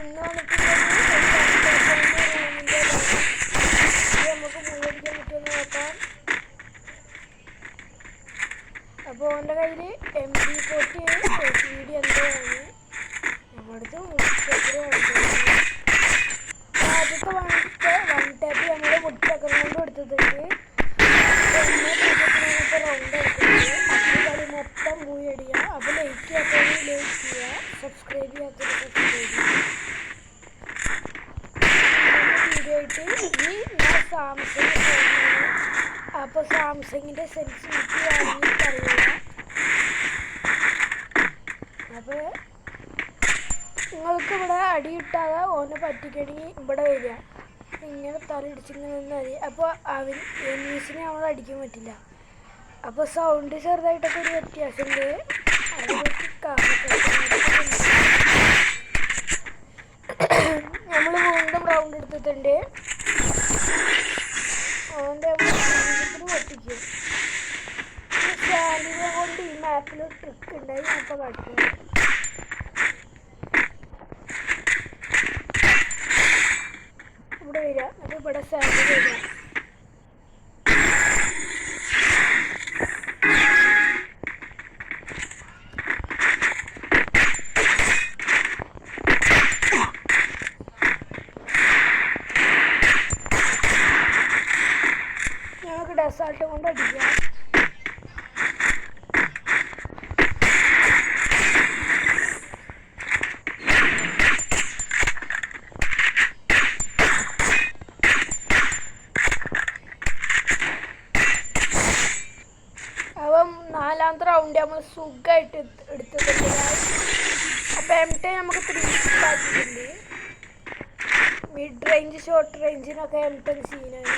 ഇന്ന് വന്നിട്ടുള്ളത് റൂമിൻ്റെ നമുക്ക് മുഴുവടിക്കാൻ പറ്റുമെന്ന് നോക്കാം. അപ്പോൾ അവൻ്റെ കയ്യിൽ MP40 CD എന്തോ ആണ്. നമ്മളടുത്ത് ആദ്യത്തെ വൺ ടാപ്പ് നമ്മൾ മുട്ടക്കം കൊണ്ട് എടുത്തിട്ടുണ്ട്. ഇപ്പോൾ റൗണ്ട് എടുക്കുന്നത് കളി മൊത്തം മൂവി അടിക്കുക. അപ്പോൾ ലൈക്ക് ചെയ്യാത്തവർ ലൈക്ക് ചെയ്യുക, സബ്സ്ക്രൈബ് ചെയ്യാത്തവർ സബ്സ്ക്രൈബ് ചെയ്യുക. വീഡിയോ ആയിട്ട് ഇനി ഞാൻ സാംസങ് ഫോണാണ്. അപ്പോൾ സാംസങ്ങിൻ്റെ സെൻസിറ്റിവിറ്റി ആണെങ്കിൽ പറയുക. അപ്പോൾ നിങ്ങൾക്ക് ഇവിടെ അടി കിട്ടാതെ ഓനെ പറ്റിക്കണമെങ്കിൽ ഇവിടെ വരിക, ഇങ്ങനെ തലയിടിച്ചിങ്ങനെ നിന്നാൽ മതി. അപ്പോൾ അവൻ എനിമീസിനെ നമ്മൾ അടിക്കാൻ പറ്റില്ല. അപ്പോൾ സൗണ്ട് ചെറുതായിട്ടൊക്കെ ഒരു വ്യത്യാസമുണ്ട്. നമ്മൾ വീണ്ടും റൗണ്ട് എടുത്തിട്ടുണ്ട്. അവൻ്റെ പൊട്ടിക്കും. സ്റ്റാൻഡിനെ കൊണ്ട് ഈ മാപ്പിൽ ട്രിക്ക് ഉണ്ടായി ഞാൻ ഇപ്പോൾ കാട്ടുന്നത്. ഇവിടെ വരിക, അത് ഇവിടെ സ്റ്റാൻഡ് വരിക. ഞങ്ങൾക്ക് ഡെസാൾട്ട് കൊണ്ട് അടിക്കാം. അപ്പം നാലാമത്തെ റൗണ്ട് നമ്മൾ സുഖമായിട്ട് എടുത്തിട്ടുണ്ട്. അപ്പോൾ M10 നമുക്ക് 3 ആക്കിയിട്ടുണ്ട്. മിഡ് റേഞ്ച് ഷോർട്ട് റേഞ്ചിനൊക്കെ M10 സീനാണ്.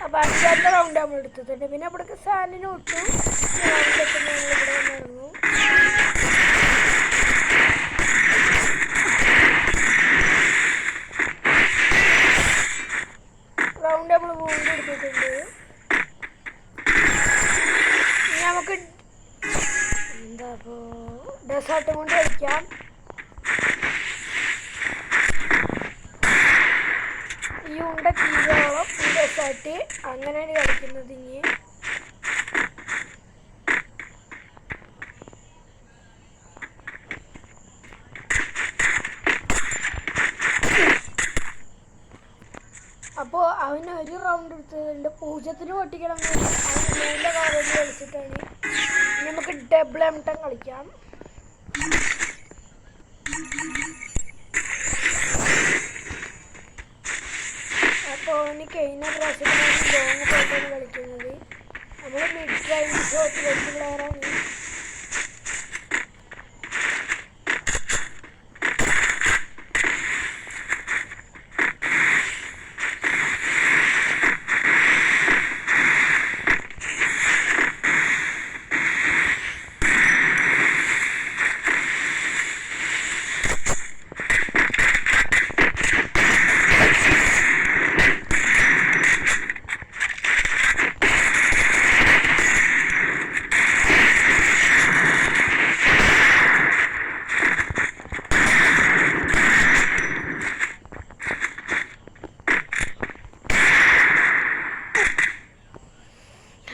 അപ്പോൾ അഞ്ചാമത്തെ റൗണ്ട് നമ്മൾ എടുത്തിട്ടുണ്ട്. പിന്നെ അവിടേക്ക് സാലിന് വിട്ടു. ഞങ്ങളിവിടെ വന്നിറങ്ങും. റൗണ്ട് നമ്മൾ വീണ്ടും എടുത്തിട്ടുണ്ട്. നമുക്ക് എന്താ ഇപ്പോൾ ഡെസാർട്ടും കൊണ്ട് കഴിക്കാം. ഈ ഉണ്ട തീരോളം ഈ ഡെസാർട്ട് അങ്ങനെയാണ് കളിക്കുന്നത്. ഇനി അപ്പോൾ അവന് ഒരു റൗണ്ട് എടുത്തതുണ്ട്. 0-ന് പൊട്ടിക്കണം. അവൻ്റെ കാര്യം കളിച്ചിട്ടാണ്. നമുക്ക് ഡബിൾ M10 കളിക്കാം. അപ്പോൾ അവന് കഴിഞ്ഞ പ്രാവശ്യത്തിനാണ് ലോങ് പോയിട്ടാണ് കളിക്കുന്നത്. നമ്മൾ മിഡ് റേഞ്ച് ഷോട്ട് വെച്ച് പ്ലെയറാണ്.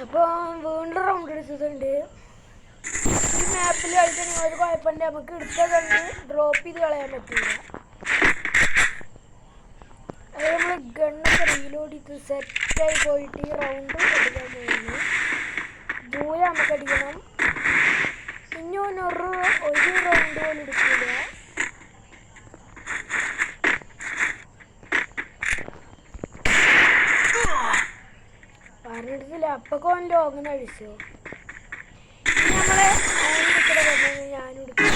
അപ്പോൾ വീണ്ടും റൗണ്ട് എടുത്തിട്ടുണ്ട്. ഈ മാപ്പിൽ കളിച്ചിട്ടുണ്ടെങ്കിൽ ഒരു കുഴപ്പമുണ്ട്, നമുക്ക് എടുത്ത കണ്ണ് ഡ്രോപ്പ് ചെയ്ത് കളയാൻ പറ്റില്ല. അത് നമ്മൾ ഗണ്ണൊക്കെ റീലോഡ് ചെയ്ത് സെറ്റായി പോയിട്ട് ഈ റൗണ്ട് അടിക്കാൻ പോകുന്നു. ദൂരെ നമുക്ക് അടിക്കണം. ഇനി ഒരു റൗണ്ട് പോലും എടുക്കില്ല. പറഞ്ഞെടുത്തില്ല. അപ്പൊക്കെ ഓൻ ലോങ് അടിച്ചു. നമ്മളെ ഞാനും എടുക്കും.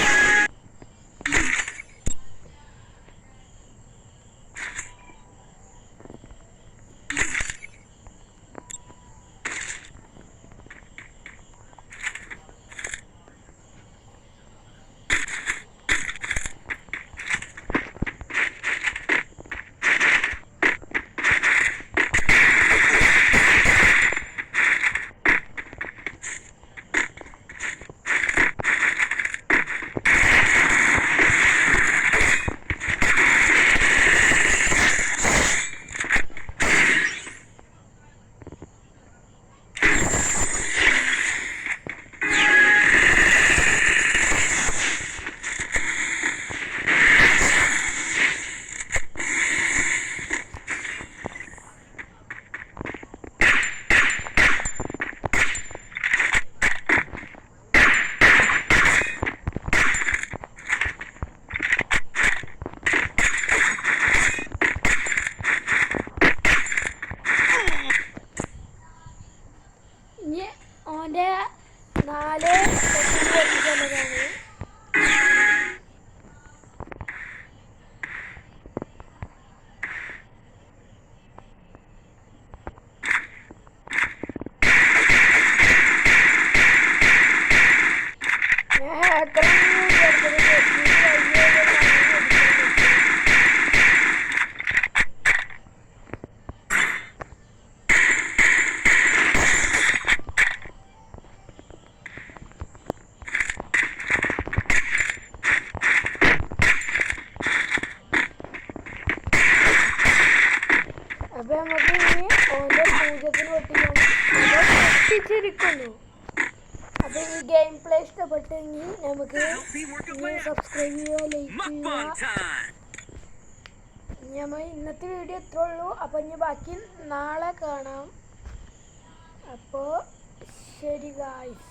ഇനി ഓൻ്റെ 4 എത്തിക്കുന്നതാണ്. അപ്പൊ നമുക്ക് ഇനി ഓൻ്റെ പൂജത്തിന് ഒട്ടിച്ചിരിക്കുന്നു. അപ്പൊ ഈ ഗെയിം പ്ലേ ഇഷ്ടപ്പെട്ടെങ്കിൽ നമുക്ക് സബ്സ്ക്രൈബ് ചെയ്യുക, ലൈക്ക് ചെയ്യുക. നമ്മൾ ഇന്നത്തെ വീഡിയോ ഇത്രേ ഉള്ളൂ. അപ്പൊ ഇനി ബാക്കി നാളെ കാണാം. അപ്പോൾ ശരി ഗായ്സ്.